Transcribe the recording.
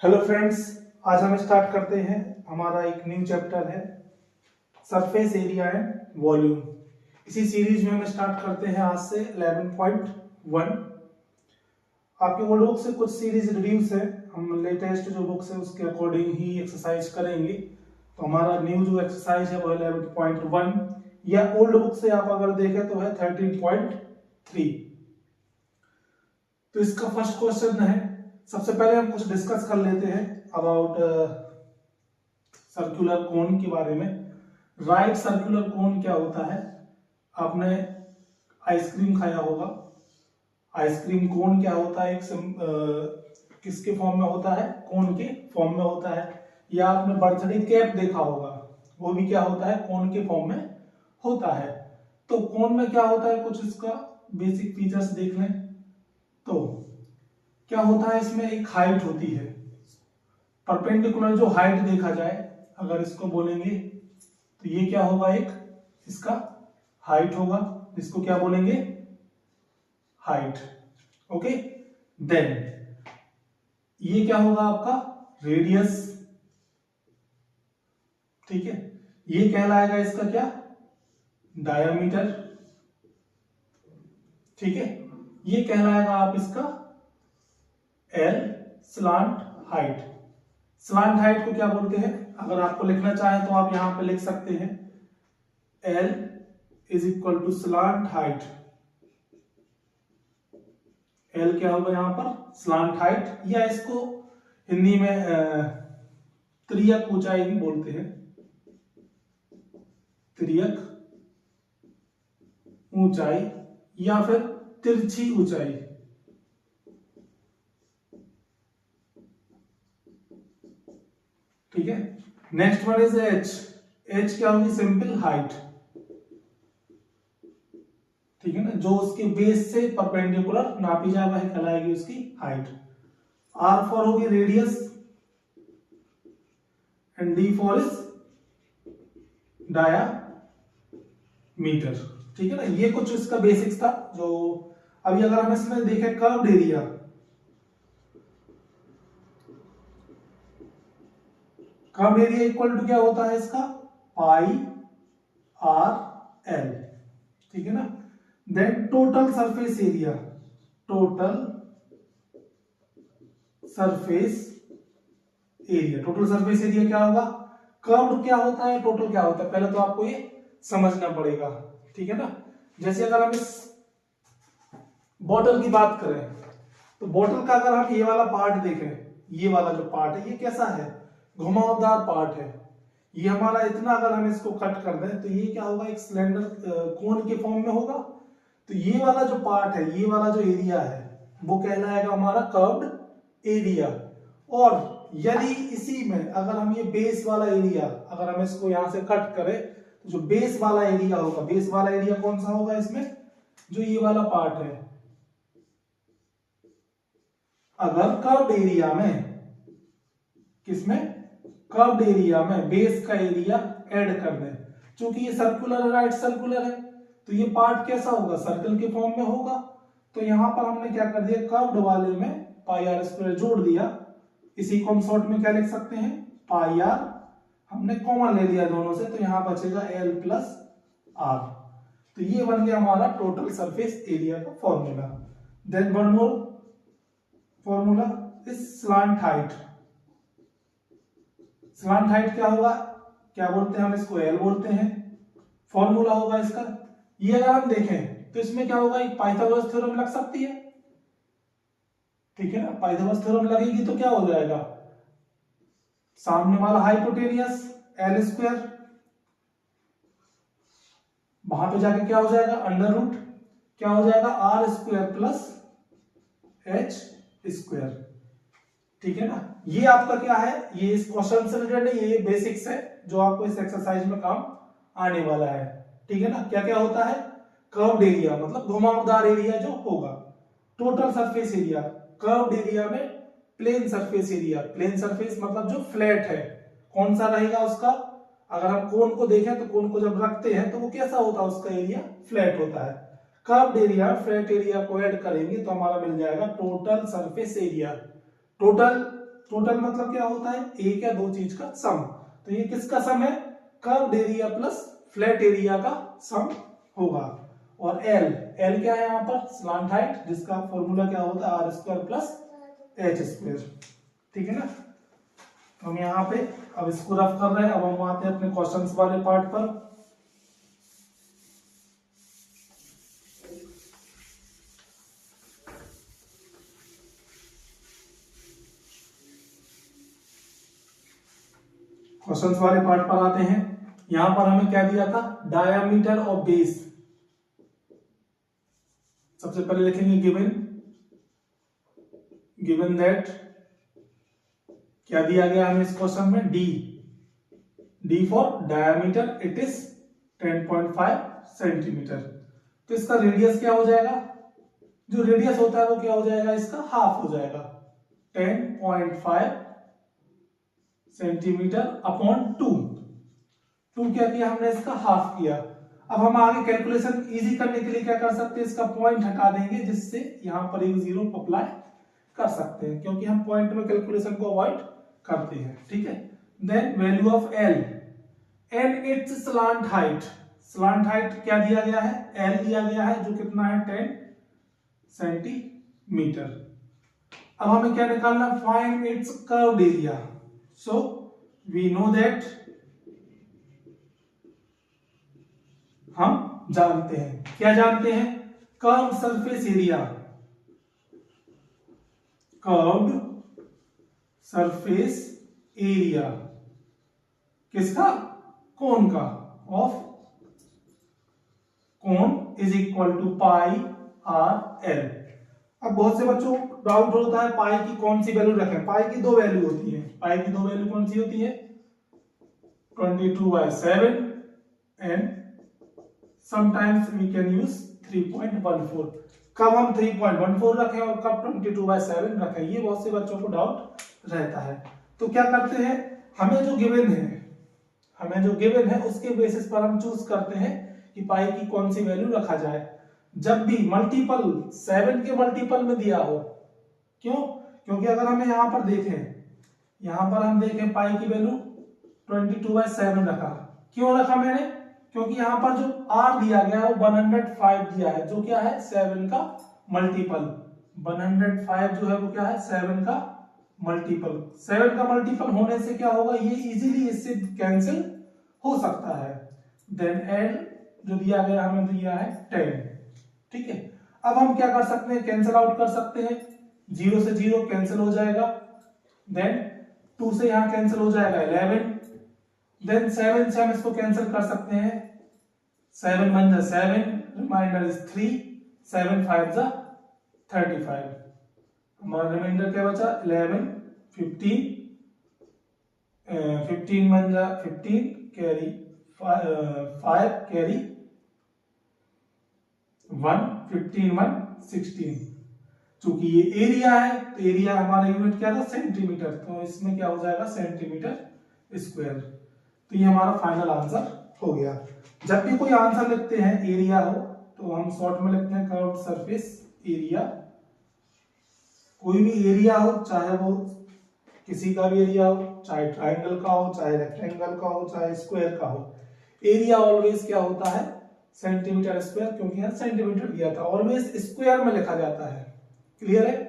Hello friends, आज हम start करते हैं। हमारा एक न्यू चैप्टर है सरफेस एरिया एंड वॉल्यूम। इसी सीरीज में हम स्टार्ट करते हैं आज से 11.1। आपके ओल्ड बुक से कुछ सीरीज रिड्यूस है, हम लेटेस्ट जो बुक्स है उसके अकॉर्डिंग ही एक्सरसाइज करेंगे। तो हमारा न्यू जो एक्सरसाइज है वो 11.1 या ओल्ड बुक से आप अगर देखें तो है 13.3। तो इसका फर्स्ट क्वेश्चन है, सबसे पहले हम कुछ डिस्कस कर लेते हैं अबाउट सर्कुलर कोन के बारे में। राइट सर्कुलर कोन क्या होता है? आपने आइसक्रीम खाया होगा। आइसक्रीम कोन क्या होता है? किसके फॉर्म में होता है? कोन के फॉर्म में होता है। या आपने बर्थडे केक देखा होगा, वो भी क्या होता है? कोन के फॉर्म में होता है। तो कोन में क्या होता है, कुछ इसका बेसिक फीचर्स देख लें। तो क्या होता है, इसमें एक हाइट होती है। परपेंडिकुलर जो हाइट देखा जाए, अगर इसको बोलेंगे तो ये क्या होगा? एक इसका हाइट होगा, इसको क्या बोलेंगे? हाइट। ओके, देन ये क्या होगा? आपका रेडियस। ठीक है, ये कहलाएगा इसका क्या? डायामीटर। ठीक है, ये कहलाएगा आप इसका L. Slant height. Slant height को क्या बोलते हैं? अगर आपको लिखना चाहें तो आप यहां पे लिख सकते हैं L is equal to slant height. L क्या होगा यहां पर? स्लांट हाइट, या इसको हिंदी में त्रियक ऊंचाई भी बोलते हैं। त्रियक ऊंचाई या फिर तिरछी ऊंचाई। ठीक है, next one is H। H क्या होगी? Simple height. ठीक है ना, जो उसके बेस से परपेंडिकुलर नापी जा वह कहलाएगी उसकी हाइट। R फॉर होगी radius and D for is diameter. ठीक है ना, ये कुछ इसका बेसिक्स था। जो अभी अगर हम इसमें देखें curved area, curved area equal to क्या होता है इसका? Pi r l. ठीक है ना, then total surface area. Total surface area, total surface area क्या होगा? कर्व्ड क्या होता है, टोटल क्या होता है, पहले तो आपको ये समझना पड़ेगा। ठीक है ना, जैसे अगर हम इस बॉटल की बात करें तो बॉटल का अगर हम ये वाला पार्ट देखें, ये वाला जो पार्ट है ये कैसा है? घुमावदार पार्ट है। ये हमारा इतना अगर हम इसको कट कर दें तो ये क्या होगा? एक सिलेंडर कोन के फॉर्म में होगा। तो ये वाला जो पार्ट है, ये वाला जो एरिया है वो कहलाएगा हमारा कर्व्ड एरिया। और यदि इसी में अगर हम ये बेस वाला एरिया, अगर हम इसको यहां से कट करें तो जो बेस वाला एरिया होगा, बेस वाला एरिया कौन सा होगा इसमें? जो ये वाला पार्ट है। अगर कर्व्ड एरिया में, किसमें? कर्व्ड एरिया में बेस का एरिया ऐड कर दें, क्योंकि ये सर्कुलर है, राइट सर्कुलर है, तो ये पार्ट कैसा होगा? सर्कल के फॉर्म में होगा। तो यहां पर हमने क्या कर दिया? कर्व्ड वाले में पाई आर स्क्वायर जोड़ दिया। इसी को हम शॉर्ट में क्या लिख सकते हैं? पाई आर। हमने कॉमन ले लिया दोनों से, तो यहां बचेगा एल प्लस आर। तो ये बन गया हमारा टोटल सरफेस एरिया का formula. Then one more formula is slant height. Slant height क्या होगा? क्या बोलते हैं हम इसको? एल बोलते हैं। फॉर्मूला होगा इसका, ये अगर हम देखें तो इसमें क्या होगा? एक पाइथागोरस थ्योरम लग सकती है। ठीक है ना, पाइथागोरस थ्योरम लगेगी तो क्या हो जाएगा? सामने वाला हाइपोटेनियस एल स्क्वायर, वहां पे जाके क्या हो जाएगा? अंडर रूट क्या हो जाएगा? R square plus h square. ठीक है ना, ये आपका क्या है? ये इस क्वेश्चन से रिलेटेड है, ये बेसिक्स है जो आपको इस एक्सरसाइज में काम आने वाला है। ठीक है ना, क्या क्या होता है? कर्व्ड एरिया मतलब घुमावदार एरिया जो होगा। Total surface area, curved area में plane surface area. Plane surface मतलब जो फ्लैट है, कौन सा रहेगा उसका? अगर हम कोन को देखें तो कोन को जब रखते हैं तो वो कैसा होता है? उसका एरिया फ्लैट होता है। कर्व्ड एरिया, फ्लैट एरिया को ऐड करेंगे तो हमारा मिल जाएगा total surface area. Total total मतलब क्या होता है, एक या दो चीज का सम। तो ये किसका सम है, curved area plus flat area का सम होगा। और एल, एल क्या है यहाँ पर, स्लांट हाइट, जिसका फॉर्मूला क्या होता है, r square plus h square. ठीक है ना। तो हम यहाँ पे अब इसको रफ कर रहे हैं। अब हम आते हैं अपने क्वेश्चंस वाले पार्ट पर। क्वेश्चंस वाले पार्ट पर आते हैं। यहां पर हमें क्या दिया था, डायामीटर ऑफ बेस। सबसे पहले लिखेंगे गिवन दैट, क्या दिया गया हमें इस क्वेश्चन में, D for diameter it is 10.5 centimetre. तो इसका रेडियस क्या हो जाएगा, जो रेडियस होता है वो क्या हो जाएगा, इसका हाफ हो जाएगा, 10.5 सेंटीमीटर अपॉन 2 क्या किया हमने, इसका हाफ किया। अब हम आगे कैलकुलेशन इजी करने के लिए क्या कर सकते हैं, इसका पॉइंट हटा देंगे, जिससे यहां पर एक जीरो अप्लाई कर सकते हैं, क्योंकि हम पॉइंट में कैलकुलेशन को अवॉइड करते हैं। ठीक है। Then value of l and its slant height. Slant height क्या दिया गया है, एल दिया गया है, जो कितना है 10 सेंटीमीटर। अब हमें क्या निकालना, find its curved area. So we know that, हम जानते हैं, क्या जानते हैं, curve surface area, curved surface area किसका, कोन का, of cone is equal to pi r l. अब बहुत से बच्चों को डाउट होता है पाई की कौन सी वैल्यू रखें। पाई की दो वैल्यू होती है, पाई की दो वैल्यू कौन सी होती है, 22/7 and sometimes we can use 3.14। कब हम 3.14 रखें और कब 22/7 रखें, ये बहुत से बच्चों को डाउट रहता है। तो क्या करते हैं, हमें जो गिवन है उसके बेसिस पर हम चूज करते हैं कि पाई की कौन सी वैल्यू रखा जाए। जब भी मल्टीपल 7 के मल्टीपल में दिया हो, क्यों, क्योंकि अगर हमें यहां पर हम देखें पाई की वैल्यू 22/7 रखा, क्यों रखा मैंने, क्योंकि यहां पर जो r दिया गया है वो 105 दिया है, जो क्या है 7 का मल्टीपल। 105 जो है वो क्या है 7 का मल्टीपल। 7 का मल्टीपल होने से क्या होगा, ये इजीली इससे कैंसिल हो सकता है। देन एल जो दिया गया हमें दिया है 10। ठीक है। अब हम क्या कर सकते हैं, कैंसिल आउट कर सकते हैं, 0 से 0 कैंसिल हो जाएगा, देन 2 से यहां कैंसिल हो जाएगा 11, देन 7 से हम इसको कैंसिल कर सकते हैं, 7 1 जा 7, रिमाइंडर इज 3, 7 5 जा 35, हमारा रिमाइंडर क्या बचा 11, 15, 15 1 जा 15, कैरी 5 कैरी 1, 15 1 16। चूंकि ये एरिया है तो एरिया हमारा यूनिट क्या था, सेंटीमीटर, तो इसमें क्या हो जाएगा सेंटीमीटर स्क्वायर। तो ये हमारा फाइनल आंसर हो गया। जब भी कोई आंसर लिखते हैं एरिया हो तो हम शॉर्ट में लिखते हैं कर्व्ड सरफेस एरिया। कोई भी एरिया हो, चाहे वो किसी का भी एरिया हो, चाहे ट्राइंगल का हो, चाहे रेक्टेंगल का हो, चाहे स्क्वायर का हो, एरिया ऑलवेज क्या होता है सेंटीमीटर स्क्वायर, क्योंकि यहां सेंटीमीटर दिया था, ऑलवेज स्क्वायर में लिखा जाता है। क्लियर है।